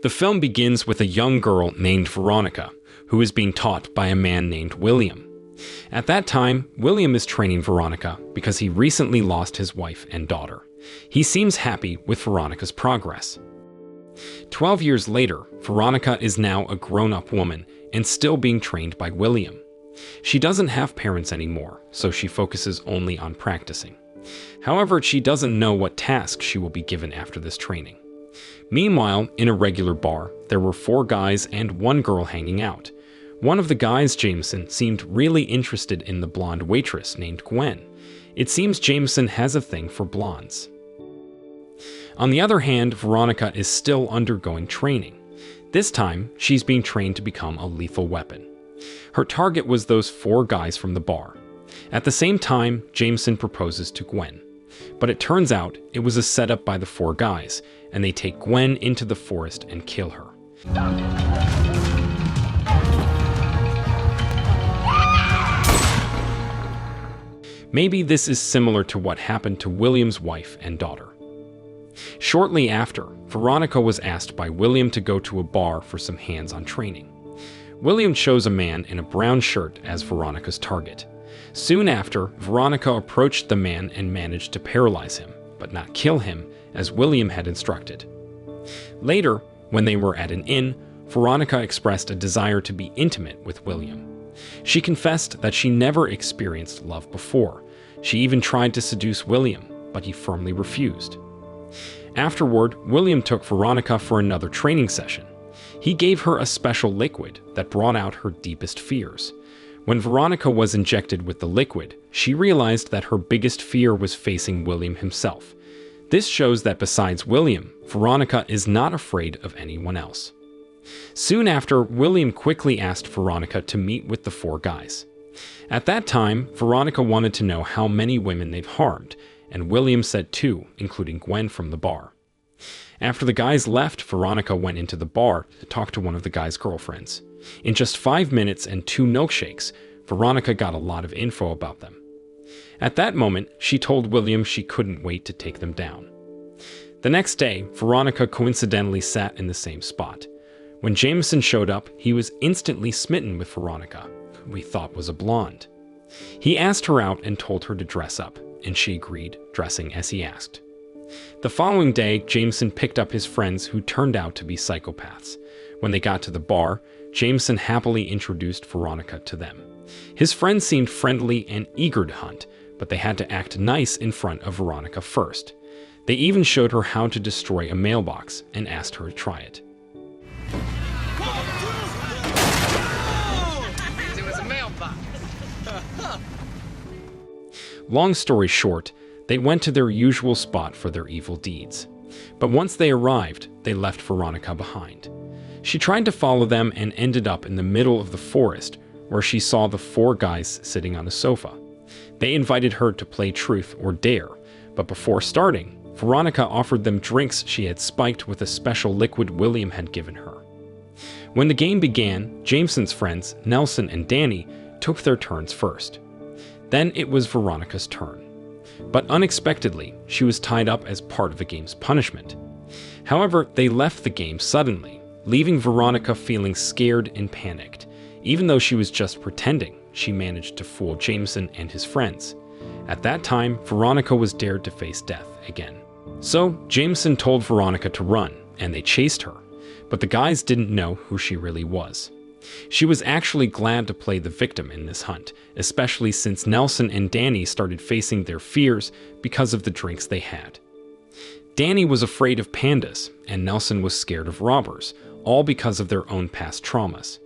The film begins with a young girl named Veronica, who is being taught by a man named William. At that time, William is training Veronica because he recently lost his wife and daughter. He seems happy with Veronica's progress. 12 years later, Veronica is now a grown-up woman and still being trained by William. She doesn't have parents anymore, so she focuses only on practicing. However, she doesn't know what tasks she will be given after this training. Meanwhile, in a regular bar, there were 4 guys and 1 girl hanging out. One of the guys, Jameson, seemed really interested in the blonde waitress named Gwen. It seems Jameson has a thing for blondes. On the other hand, Veronica is still undergoing training. This time, she's being trained to become a lethal weapon. Her target was those 4 guys from the bar. At the same time, Jameson proposes to Gwen. But it turns out it was a setup by the 4 guys, and they take Gwen into the forest and kill her. Maybe this is similar to what happened to William's wife and daughter. Shortly after, Veronica was asked by William to go to a bar for some hands-on training. William chose a man in a brown shirt as Veronica's target. Soon after, Veronica approached the man and managed to paralyze him, but not kill him, as William had instructed. Later, when they were at an inn, Veronica expressed a desire to be intimate with William. She confessed that she never experienced love before. She even tried to seduce William, but he firmly refused. Afterward, William took Veronica for another training session. He gave her a special liquid that brought out her deepest fears. When Veronica was injected with the liquid, she realized that her biggest fear was facing William himself. This shows that besides William, Veronica is not afraid of anyone else. Soon after, William quickly asked Veronica to meet with the 4 guys. At that time, Veronica wanted to know how many women they've harmed, and William said 2, including Gwen from the bar. After the guys left, Veronica went into the bar to talk to one of the guys' girlfriends. In just 5 minutes and 2 milkshakes, Veronica got a lot of info about them. At that moment, she told William she couldn't wait to take them down. The next day, Veronica coincidentally sat in the same spot. When Jameson showed up, he was instantly smitten with Veronica, who he thought was a blonde. He asked her out and told her to dress up, and she agreed, dressing as he asked. The following day, Jameson picked up his friends who turned out to be psychopaths. When they got to the bar, Jameson happily introduced Veronica to them. His friends seemed friendly and eager to hunt, but they had to act nice in front of Veronica first. They even showed her how to destroy a mailbox and asked her to try it. It was a mailbox. Long story short, they went to their usual spot for their evil deeds. But once they arrived, they left Veronica behind. She tried to follow them and ended up in the middle of the forest, where she saw the 4 guys sitting on a sofa. They invited her to play truth or dare, but before starting, Veronica offered them drinks she had spiked with a special liquid William had given her. When the game began, Jameson's friends, Nelson and Danny, took their turns first. Then it was Veronica's turn. But unexpectedly, she was tied up as part of the game's punishment. However, they left the game suddenly, leaving Veronica feeling scared and panicked. Even though she was just pretending, she managed to fool Jameson and his friends. At that time, Veronica was dared to face death again. So, Jameson told Veronica to run, and they chased her. But the guys didn't know who she really was. She was actually glad to play the victim in this hunt, especially since Nelson and Danny started facing their fears because of the drinks they had. Danny was afraid of pandas, and Nelson was scared of robbers, all because of their own past traumas.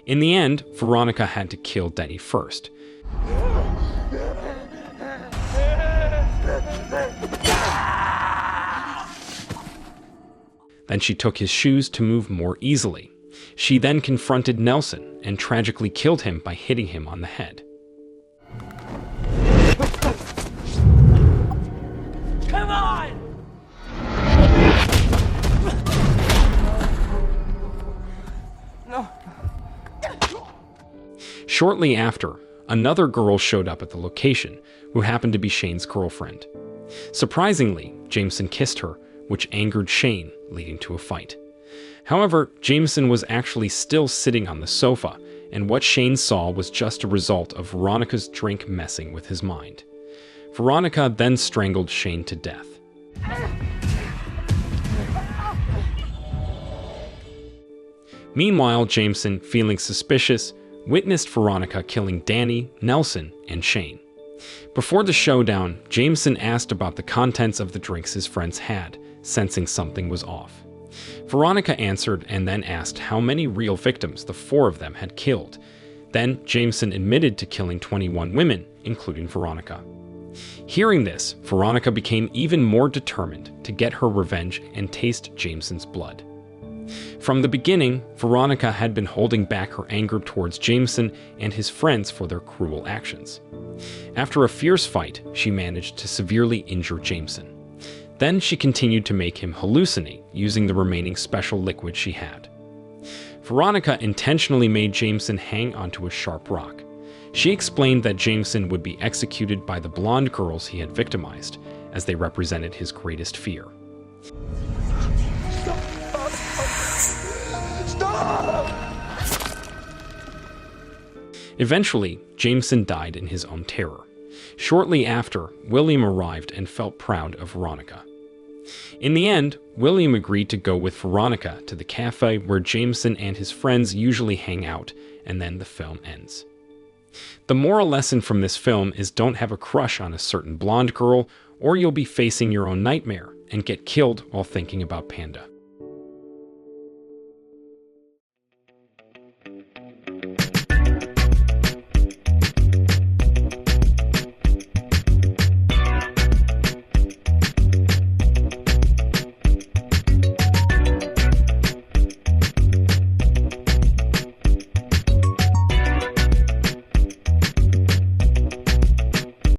In the end, Veronica had to kill Danny first. Then she took his shoes to move more easily. She then confronted Nelson and tragically killed him by hitting him on the head. Come on! No. Shortly after, another girl showed up at the location who happened to be Shane's girlfriend. Surprisingly, Jameson kissed her, which angered Shane, leading to a fight. However, Jameson was actually still sitting on the sofa, and what Shane saw was just a result of Veronica's drink messing with his mind. Veronica then strangled Shane to death. Meanwhile, Jameson, feeling suspicious, witnessed Veronica killing Danny, Nelson, and Shane. Before the showdown, Jameson asked about the contents of the drinks his friends had, sensing something was off. Veronica answered and then asked how many real victims the four of them had killed. Then Jameson admitted to killing 21 women, including Veronica. Hearing this, Veronica became even more determined to get her revenge and taste Jameson's blood. From the beginning, Veronica had been holding back her anger towards Jameson and his friends for their cruel actions. After a fierce fight, she managed to severely injure Jameson. Then she continued to make him hallucinate using the remaining special liquid she had. Veronica intentionally made Jameson hang onto a sharp rock. She explained that Jameson would be executed by the blonde girls he had victimized, as they represented his greatest fear. Eventually, Jameson died in his own terror. Shortly after, William arrived and felt proud of Veronica. In the end, William agreed to go with Veronica to the cafe where Jameson and his friends usually hang out, and then the film ends. The moral lesson from this film is don't have a crush on a certain blonde girl, or you'll be facing your own nightmare and get killed while thinking about Panda.